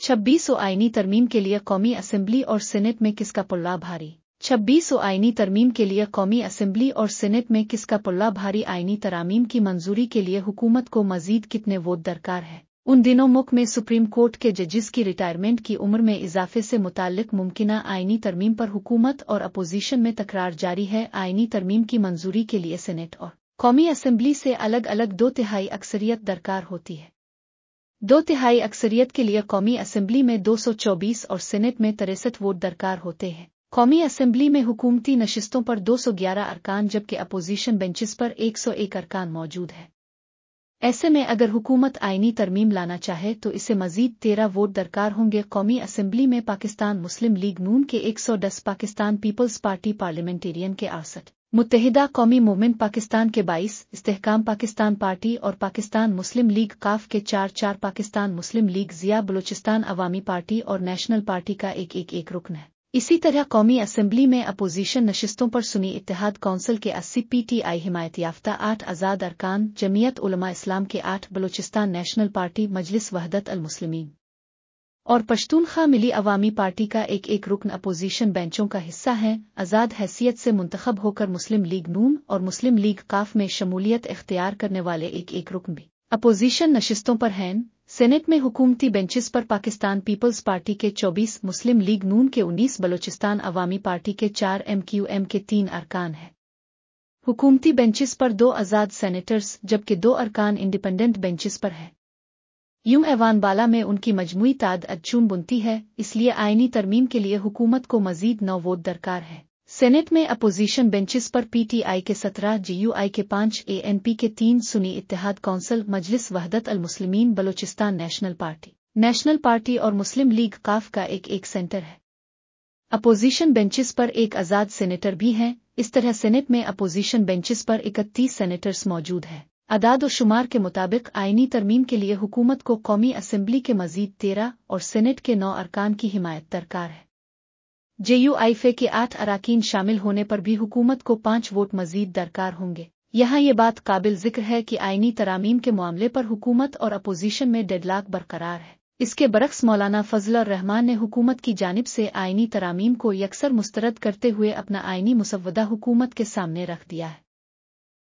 26 आईनी तरमीम के लिए कौमी असेंबली और सीनेट में किसका पल्ला भारी। 26 आईनी तरमीम के लिए कौमी असेंबली और सीनेट में किसका पल्ला भारी। आईनी तरामीम की मंजूरी के लिए हुकूमत को मजीद कितने वोट दरकार है। उन दिनों मुल्क में सुप्रीम कोर्ट के जजिस की रिटायरमेंट की उम्र में इजाफे से मुताल्लिक मुमकिना आईनी तरमीम पर हुकूमत और अपोजिशन में तकरार जारी है। आईनी तरमीम की मंजूरी के लिए सीनेट और कौमी असेंबली से अलग अलग 2/3 अक्सरियत दरकार होती है। 2/3 अक्सरियत के लिए कौमी असेंबली में 224 और सीनेट में 63 वोट दरकार होते हैं। कौमी असेंबली में हुकूमती नशिस्तों पर 211 अरकान जबकि अपोजिशन बेंचेस पर 101 अरकान मौजूद है। ऐसे में अगर हुकूमत आईनी तरमीम लाना चाहे तो इसे मजीद 13 वोट दरकार होंगे। कौमी असेंबली में पाकिस्तान मुस्लिम लीग नून के 110, पाकिस्तान पीपल्स पार्टी पार्लियामेंटेरियन के 68, मुत्तहिदा कौमी मूवमेंट पाकिस्तान के 22, इस्तेहकाम पाकिस्तान पार्टी और पाकिस्तान मुस्लिम लीग काफ के 4, पाकिस्तान मुस्लिम लीग ज़िया बलूचिस्तान अवामी पार्टी और नेशनल पार्टी का एक रुकन है। इसी तरह कौमी असेंबली में अपोजिशन नशिस्तों पर सुन्नी इत्तेहाद काउंसिल के 80, PTI हिमायत याफ्ता 8 आज़ाद अरकान, जमीयत उलमा इस्लाम के 8, बलूचिस्तान नेशनल पार्टी, मजलिस वहदत अल मुस्लिमीन और पश्तूनख्वा मिली अवामी पार्टी का एक रुकन अपोजिशन बेंचों का हिस्सा हैं। आज़ाद हैसियत से मुंतखब होकर मुस्लिम लीग नून और मुस्लिम लीग काफ में शमूलियत इख्तियार करने वाले एक रुकन भी अपोजिशन नशिस्तों पर हैं। सीनेट में हुकूमती बेंचेस पर पाकिस्तान पीपल्स पार्टी के 24, मुस्लिम लीग नून के 19, बलूचिस्तान अवामी पार्टी के 4, MQM के 3 अरकान हैं। हुकूमती बेंचेस पर 2 आज़ाद सेनेटर्स जबकि 2 अरकान इंडिपेंडेंट बेंचेस पर हैं। यूं ऐवान बाला में उनकी मजमूई तादाद चून बुनती है, इसलिए आईनी तरमीम के लिए हुकूमत को मजीद 9 वोट दरकार है। सीनेट में अपोजिशन बेंचेस पर PTI के 17, GUI के 5, ANP के 3, सुन्नी इत्तेहाद काउंसिल, मजलिस वहदत अल मुस्लिमीन, बलूचिस्तान नेशनल पार्टी और मुस्लिम लीग काफ का एक सेंटर है। अपोजिशन बेंचेस पर 1 आज़ाद सेनेटर भी हैं। इस तरह सीनेट में अपोजिशन बेंचेस पर 31 सेनेटर्स मौजूद हैं। अदाद व शुमार के मुताबिक आईनी तरमीम के लिए हुकूमत को कौमी असेंबली के मजीद 13 और सीनेट के 9 अरकान की हिमायत दरकार है। JUI के 8 अराकीन शामिल होने पर भी हुकूमत को 5 वोट मजीद दरकार होंगे। यहाँ ये बात काबिल जिक्र है कि आईनी तरामीम के मामले पर हुकूमत और अपोजिशन में डेडलॉक बरकरार है। इसके बरक्स मौलाना फजल रहमान ने हुकूमत की जानिब से आईनी तरामीम को यकसर मुस्तरद करते हुए अपना आईनी मुसव्वदा हुकूमत के सामने रख दिया है।